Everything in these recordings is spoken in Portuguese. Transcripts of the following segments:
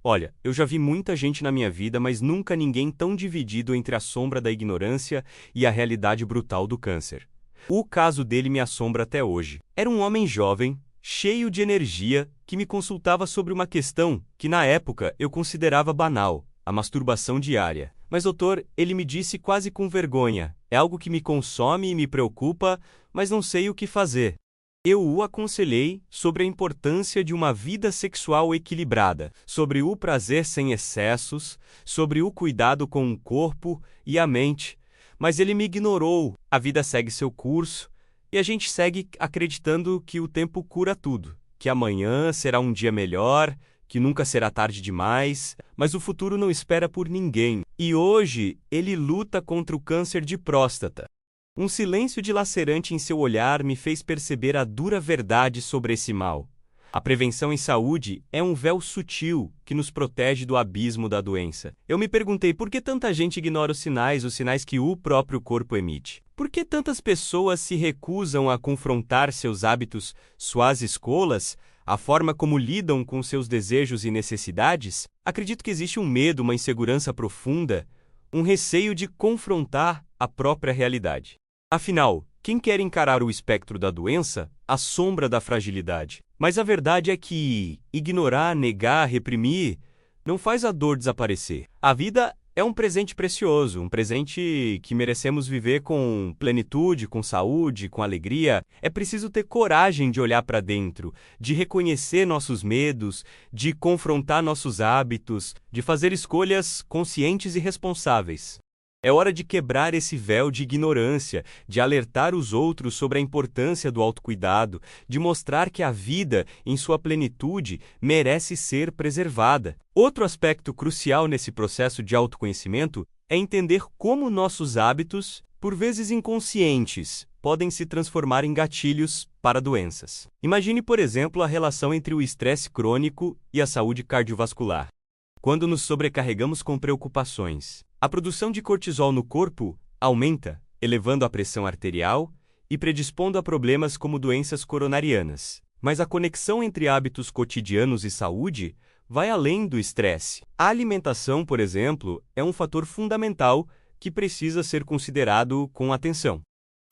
Olha, eu já vi muita gente na minha vida, mas nunca ninguém tão dividido entre a sombra da ignorância e a realidade brutal do câncer. O caso dele me assombra até hoje. Era um homem jovem, cheio de energia, que me consultava sobre uma questão que na época eu considerava banal, a masturbação diária. Mas doutor, ele me disse quase com vergonha, é algo que me consome e me preocupa, mas não sei o que fazer. Eu o aconselhei sobre a importância de uma vida sexual equilibrada, sobre o prazer sem excessos, sobre o cuidado com o corpo e a mente, mas ele me ignorou. A vida segue seu curso e a gente segue acreditando que o tempo cura tudo, que amanhã será um dia melhor, que nunca será tarde demais, mas o futuro não espera por ninguém. E hoje ele luta contra o câncer de próstata. Um silêncio dilacerante em seu olhar me fez perceber a dura verdade sobre esse mal. A prevenção em saúde é um véu sutil que nos protege do abismo da doença. Eu me perguntei por que tanta gente ignora os sinais que o próprio corpo emite. Por que tantas pessoas se recusam a confrontar seus hábitos, suas escolhas, a forma como lidam com seus desejos e necessidades? Acredito que existe um medo, uma insegurança profunda, um receio de confrontar a própria realidade. Afinal, quem quer encarar o espectro da doença, a sombra da fragilidade? Mas a verdade é que ignorar, negar, reprimir, não faz a dor desaparecer. A vida é um presente precioso, um presente que merecemos viver com plenitude, com saúde, com alegria. É preciso ter coragem de olhar para dentro, de reconhecer nossos medos, de confrontar nossos hábitos, de fazer escolhas conscientes e responsáveis. É hora de quebrar esse véu de ignorância, de alertar os outros sobre a importância do autocuidado, de mostrar que a vida, em sua plenitude, merece ser preservada. Outro aspecto crucial nesse processo de autoconhecimento é entender como nossos hábitos, por vezes inconscientes, podem se transformar em gatilhos para doenças. Imagine, por exemplo, a relação entre o estresse crônico e a saúde cardiovascular. Quando nos sobrecarregamos com preocupações, a produção de cortisol no corpo aumenta, elevando a pressão arterial e predispondo a problemas como doenças coronarianas. Mas a conexão entre hábitos cotidianos e saúde vai além do estresse. A alimentação, por exemplo, é um fator fundamental que precisa ser considerado com atenção.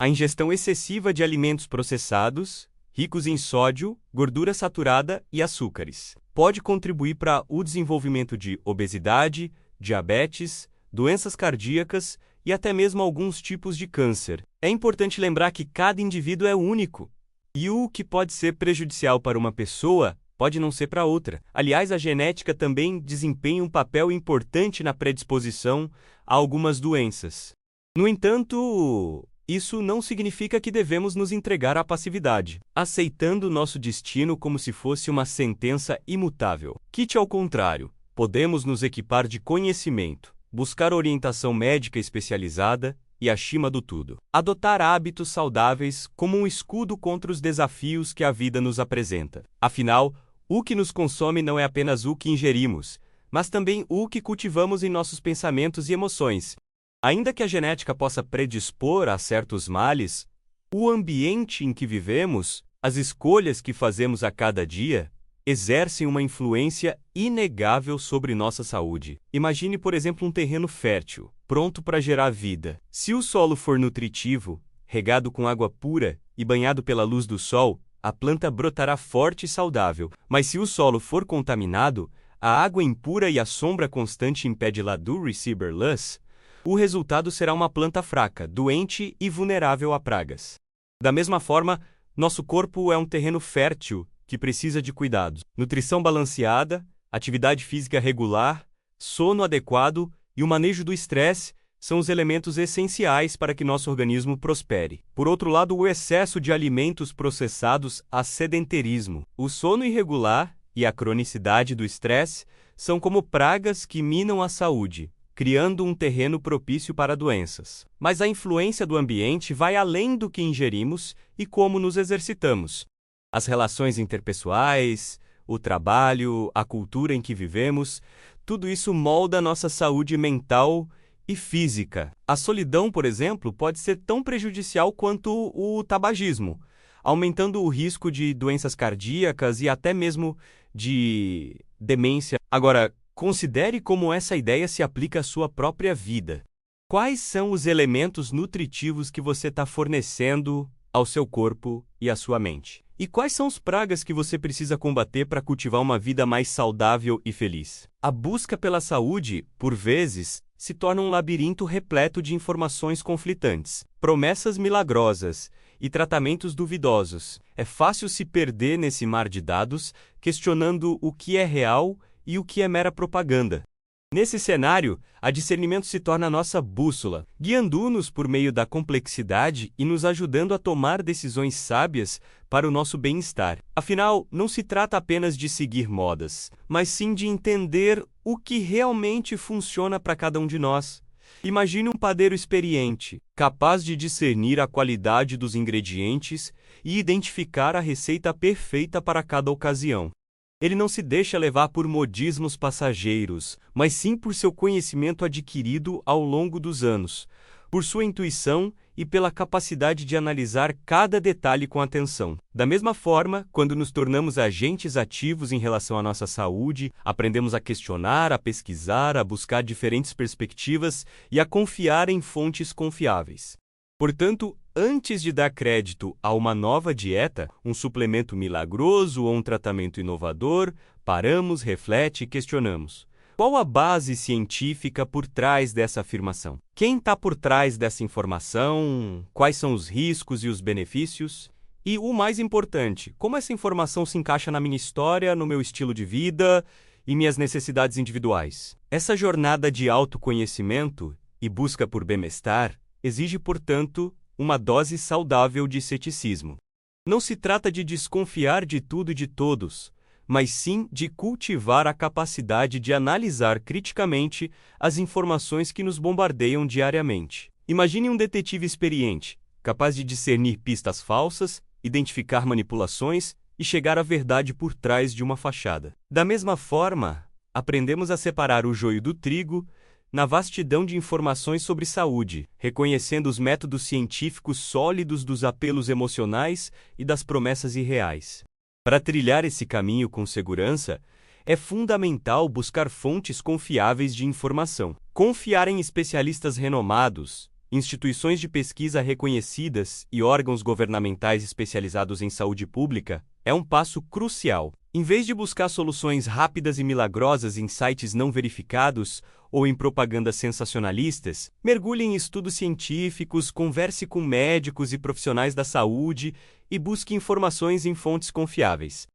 A ingestão excessiva de alimentos processados, ricos em sódio, gordura saturada e açúcares, pode contribuir para o desenvolvimento de obesidade, diabetes, doenças cardíacas e até mesmo alguns tipos de câncer. É importante lembrar que cada indivíduo é único, e o que pode ser prejudicial para uma pessoa pode não ser para outra. Aliás, a genética também desempenha um papel importante na predisposição a algumas doenças. No entanto, isso não significa que devemos nos entregar à passividade, aceitando nosso destino como se fosse uma sentença imutável. Kit ao contrário, podemos nos equipar de conhecimento, buscar orientação médica especializada e, acima do tudo, adotar hábitos saudáveis como um escudo contra os desafios que a vida nos apresenta. Afinal, o que nos consome não é apenas o que ingerimos, mas também o que cultivamos em nossos pensamentos e emoções. Ainda que a genética possa predispor a certos males, o ambiente em que vivemos, as escolhas que fazemos a cada dia, exercem uma influência inegável sobre nossa saúde. Imagine, por exemplo, um terreno fértil, pronto para gerar vida. Se o solo for nutritivo, regado com água pura e banhado pela luz do sol, a planta brotará forte e saudável. Mas se o solo for contaminado, a água impura e a sombra constante impede lá do receiver luz, o resultado será uma planta fraca, doente e vulnerável a pragas. Da mesma forma, nosso corpo é um terreno fértil que precisa de cuidados. Nutrição balanceada, atividade física regular, sono adequado e o manejo do estresse são os elementos essenciais para que nosso organismo prospere. Por outro lado, o excesso de alimentos processados há sedentarismo. O sono irregular e a cronicidade do estresse são como pragas que minam a saúde, criando um terreno propício para doenças. Mas a influência do ambiente vai além do que ingerimos e como nos exercitamos. As relações interpessoais, o trabalho, a cultura em que vivemos, tudo isso molda nossa saúde mental e física. A solidão, por exemplo, pode ser tão prejudicial quanto o tabagismo, aumentando o risco de doenças cardíacas e até mesmo de demência. Agora, Considere como essa ideia se aplica à sua própria vida. Quais são os elementos nutritivos que você está fornecendo ao seu corpo e à sua mente? E quais são as pragas que você precisa combater para cultivar uma vida mais saudável e feliz? A busca pela saúde, por vezes, se torna um labirinto repleto de informações conflitantes, promessas milagrosas e tratamentos duvidosos. É fácil se perder nesse mar de dados, questionando o que é real e o que é mera propaganda. Nesse cenário, a discernimento se torna a nossa bússola, guiando-nos por meio da complexidade e nos ajudando a tomar decisões sábias para o nosso bem-estar. Afinal, não se trata apenas de seguir modas, mas sim de entender o que realmente funciona para cada um de nós. Imagine um padeiro experiente, capaz de discernir a qualidade dos ingredientes e identificar a receita perfeita para cada ocasião. Ele não se deixa levar por modismos passageiros, mas sim por seu conhecimento adquirido ao longo dos anos, por sua intuição e pela capacidade de analisar cada detalhe com atenção. Da mesma forma, quando nos tornamos agentes ativos em relação à nossa saúde, aprendemos a questionar, a pesquisar, a buscar diferentes perspectivas e a confiar em fontes confiáveis. Portanto, antes de dar crédito a uma nova dieta, um suplemento milagroso ou um tratamento inovador, paramos, reflete e questionamos. Qual a base científica por trás dessa afirmação? Quem está por trás dessa informação? Quais são os riscos e os benefícios? E o mais importante, como essa informação se encaixa na minha história, no meu estilo de vida e minhas necessidades individuais? Essa jornada de autoconhecimento e busca por bem-estar exige, portanto, uma dose saudável de ceticismo. Não se trata de desconfiar de tudo e de todos, mas sim de cultivar a capacidade de analisar criticamente as informações que nos bombardeiam diariamente. Imagine um detetive experiente, capaz de discernir pistas falsas, identificar manipulações e chegar à verdade por trás de uma fachada. Da mesma forma, aprendemos a separar o joio do trigo na vastidão de informações sobre saúde, reconhecendo os métodos científicos sólidos dos apelos emocionais e das promessas irreais. Para trilhar esse caminho com segurança, é fundamental buscar fontes confiáveis de informação. Confiar em especialistas renomados, instituições de pesquisa reconhecidas e órgãos governamentais especializados em saúde pública é um passo crucial. Em vez de buscar soluções rápidas e milagrosas em sites não verificados ou em propagandas sensacionalistas, mergulhe em estudos científicos, converse com médicos e profissionais da saúde e busque informações em fontes confiáveis.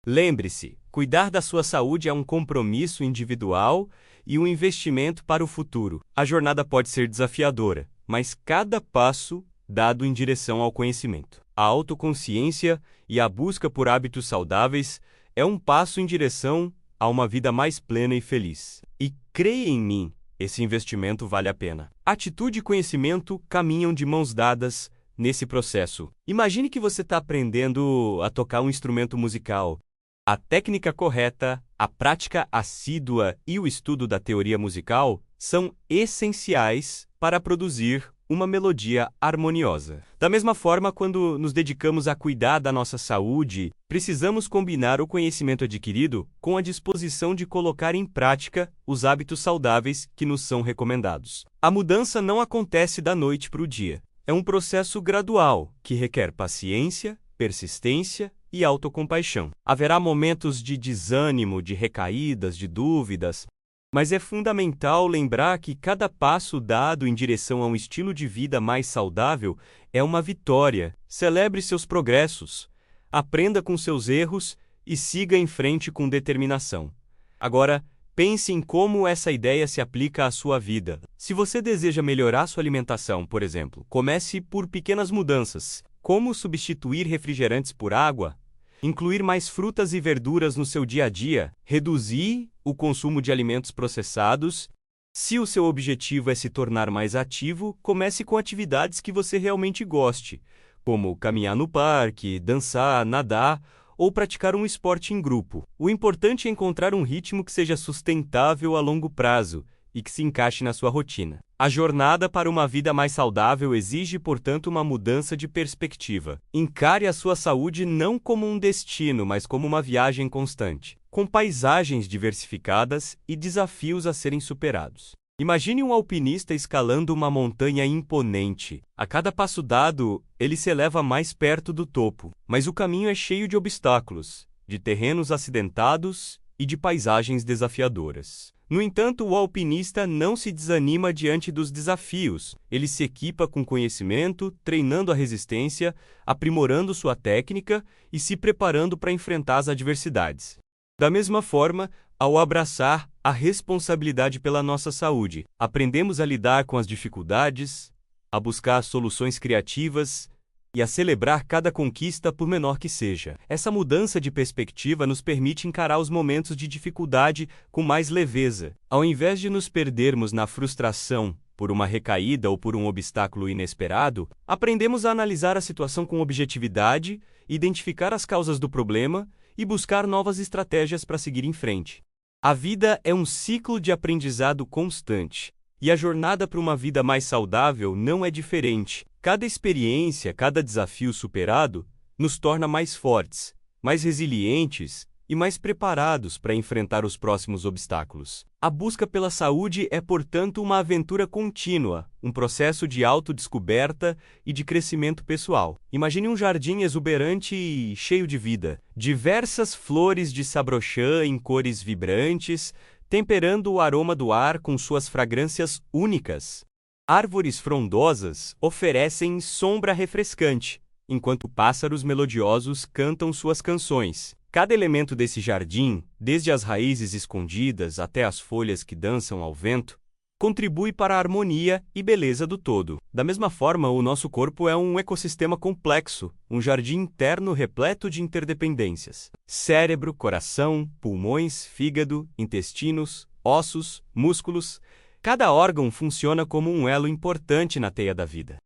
Lembre-se, cuidar da sua saúde é um compromisso individual e um investimento para o futuro. A jornada pode ser desafiadora, mas cada passo dado em direção ao conhecimento, a autoconsciência e a busca por hábitos saudáveis é um passo em direção a uma vida mais plena e feliz. E creia em mim, esse investimento vale a pena. Atitude e conhecimento caminham de mãos dadas nesse processo. Imagine que você está aprendendo a tocar um instrumento musical. A técnica correta, a prática assídua e o estudo da teoria musical são essenciais para produzir uma melodia harmoniosa. Da mesma forma, quando nos dedicamos a cuidar da nossa saúde, precisamos combinar o conhecimento adquirido com a disposição de colocar em prática os hábitos saudáveis que nos são recomendados. A mudança não acontece da noite para o dia. É um processo gradual que requer paciência, persistência e autocompaixão. Haverá momentos de desânimo, de recaídas, de dúvidas, mas é fundamental lembrar que cada passo dado em direção a um estilo de vida mais saudável é uma vitória. Celebre seus progressos, aprenda com seus erros e siga em frente com determinação. Agora, pense em como essa ideia se aplica à sua vida. Se você deseja melhorar sua alimentação, por exemplo, comece por pequenas mudanças, como substituir refrigerantes por água, incluir mais frutas e verduras no seu dia a dia, reduzir o consumo de alimentos processados. Se o seu objetivo é se tornar mais ativo, comece com atividades que você realmente goste, como caminhar no parque, dançar, nadar ou praticar um esporte em grupo. O importante é encontrar um ritmo que seja sustentável a longo prazo e que se encaixe na sua rotina. A jornada para uma vida mais saudável exige, portanto, uma mudança de perspectiva. Encare a sua saúde não como um destino, mas como uma viagem constante. com paisagens diversificadas e desafios a serem superados. Imagine um alpinista escalando uma montanha imponente. A cada passo dado, ele se eleva mais perto do topo, mas o caminho é cheio de obstáculos, de terrenos acidentados e de paisagens desafiadoras. No entanto, o alpinista não se desanima diante dos desafios. Ele se equipa com conhecimento, treinando a resistência, aprimorando sua técnica e se preparando para enfrentar as adversidades. Da mesma forma, ao abraçar a responsabilidade pela nossa saúde, aprendemos a lidar com as dificuldades, a buscar soluções criativas e a celebrar cada conquista, por menor que seja. Essa mudança de perspectiva nos permite encarar os momentos de dificuldade com mais leveza. Ao invés de nos perdermos na frustração por uma recaída ou por um obstáculo inesperado, aprendemos a analisar a situação com objetividade, identificar as causas do problema e buscar novas estratégias para seguir em frente. A vida é um ciclo de aprendizado constante, e a jornada para uma vida mais saudável não é diferente. Cada experiência, cada desafio superado, nos torna mais fortes, mais resilientes e mais preparados para enfrentar os próximos obstáculos. A busca pela saúde é, portanto, uma aventura contínua, um processo de autodescoberta e de crescimento pessoal. Imagine um jardim exuberante e cheio de vida. Diversas flores de sabrochã em cores vibrantes, temperando o aroma do ar com suas fragrâncias únicas. Árvores frondosas oferecem sombra refrescante, enquanto pássaros melodiosos cantam suas canções. Cada elemento desse jardim, desde as raízes escondidas até as folhas que dançam ao vento, contribui para a harmonia e beleza do todo. Da mesma forma, o nosso corpo é um ecossistema complexo, um jardim interno repleto de interdependências. Cérebro, coração, pulmões, fígado, intestinos, ossos, músculos. Cada órgão funciona como um elo importante na teia da vida.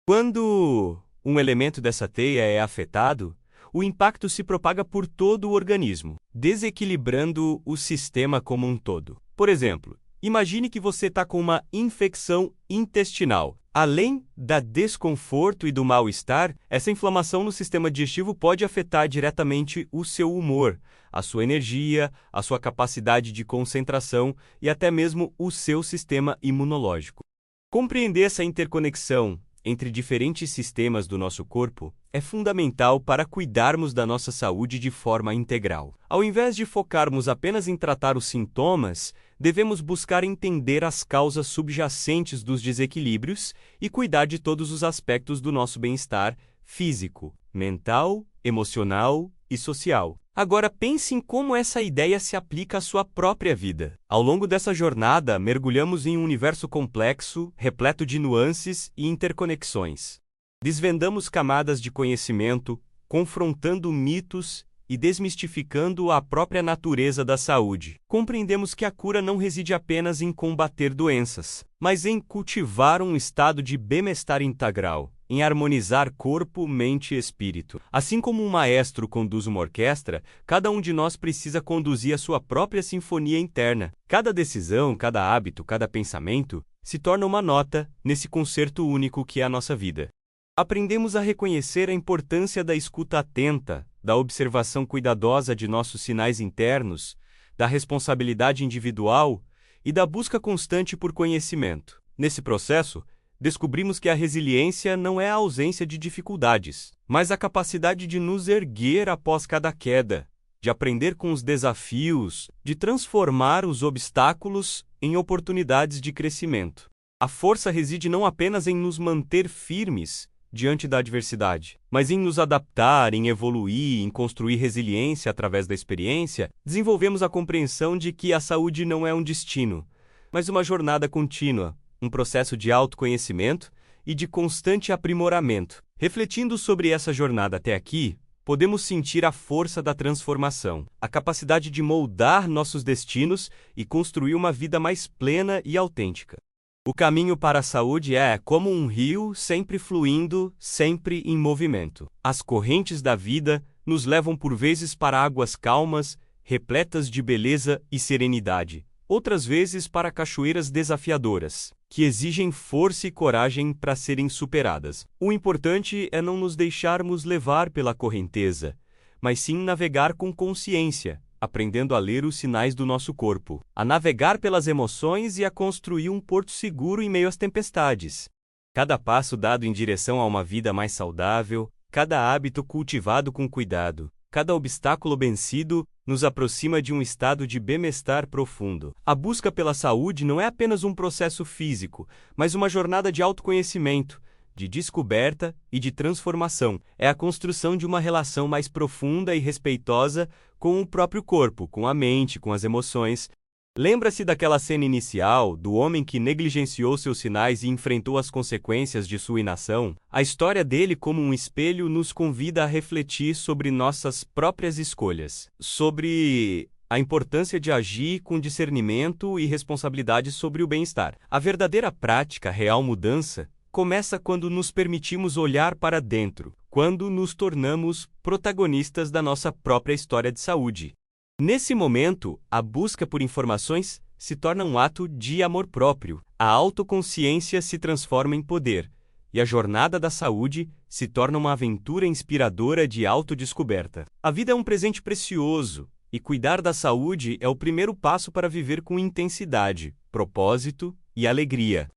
Quando um elemento dessa teia é afetado, o impacto se propaga por todo o organismo, desequilibrando o sistema como um todo. Por exemplo, imagine que você está com uma infecção intestinal. Além da desconforto e do mal-estar, essa inflamação no sistema digestivo pode afetar diretamente o seu humor, a sua energia, a sua capacidade de concentração e até mesmo o seu sistema imunológico. Compreender essa interconexão entre diferentes sistemas do nosso corpo é fundamental para cuidarmos da nossa saúde de forma integral. Ao invés de focarmos apenas em tratar os sintomas, devemos buscar entender as causas subjacentes dos desequilíbrios e cuidar de todos os aspectos do nosso bem-estar físico, mental, emocional e social. Agora pense em como essa ideia se aplica à sua própria vida. Ao longo dessa jornada, mergulhamos em um universo complexo, repleto de nuances e interconexões. Desvendamos camadas de conhecimento, confrontando mitos e desmistificando a própria natureza da saúde. Compreendemos que a cura não reside apenas em combater doenças, mas em cultivar um estado de bem-estar integral, em harmonizar corpo, mente e espírito. Assim como um maestro conduz uma orquestra, cada um de nós precisa conduzir a sua própria sinfonia interna. Cada decisão, cada hábito, cada pensamento se torna uma nota nesse concerto único que é a nossa vida. Aprendemos a reconhecer a importância da escuta atenta, da observação cuidadosa de nossos sinais internos, da responsabilidade individual e da busca constante por conhecimento. Nesse processo, descobrimos que a resiliência não é a ausência de dificuldades, mas a capacidade de nos erguer após cada queda, de aprender com os desafios, de transformar os obstáculos em oportunidades de crescimento. A força reside não apenas em nos manter firmes diante da adversidade, mas em nos adaptar, em evoluir, em construir resiliência através da experiência. Desenvolvemos a compreensão de que a saúde não é um destino, mas uma jornada contínua, um processo de autoconhecimento e de constante aprimoramento. Refletindo sobre essa jornada até aqui, podemos sentir a força da transformação, a capacidade de moldar nossos destinos e construir uma vida mais plena e autêntica. O caminho para a saúde é como um rio sempre fluindo, sempre em movimento. As correntes da vida nos levam por vezes para águas calmas, repletas de beleza e serenidade, outras vezes para cachoeiras desafiadoras, que exigem força e coragem para serem superadas. O importante é não nos deixarmos levar pela correnteza, mas sim navegar com consciência, aprendendo a ler os sinais do nosso corpo, a navegar pelas emoções e a construir um porto seguro em meio às tempestades. Cada passo dado em direção a uma vida mais saudável, cada hábito cultivado com cuidado, cada obstáculo vencido, nos aproxima de um estado de bem-estar profundo. A busca pela saúde não é apenas um processo físico, mas uma jornada de autoconhecimento, de descoberta e de transformação. É a construção de uma relação mais profunda e respeitosa com o próprio corpo, com a mente, com as emoções. Lembra-se daquela cena inicial, do homem que negligenciou seus sinais e enfrentou as consequências de sua inação? A história dele, como um espelho, nos convida a refletir sobre nossas próprias escolhas, sobre a importância de agir com discernimento e responsabilidade sobre o bem-estar. A verdadeira prática, a real mudança, começa quando nos permitimos olhar para dentro, quando nos tornamos protagonistas da nossa própria história de saúde. Nesse momento, a busca por informações se torna um ato de amor próprio, a autoconsciência se transforma em poder, e a jornada da saúde se torna uma aventura inspiradora de autodescoberta. A vida é um presente precioso, e cuidar da saúde é o primeiro passo para viver com intensidade, propósito e alegria.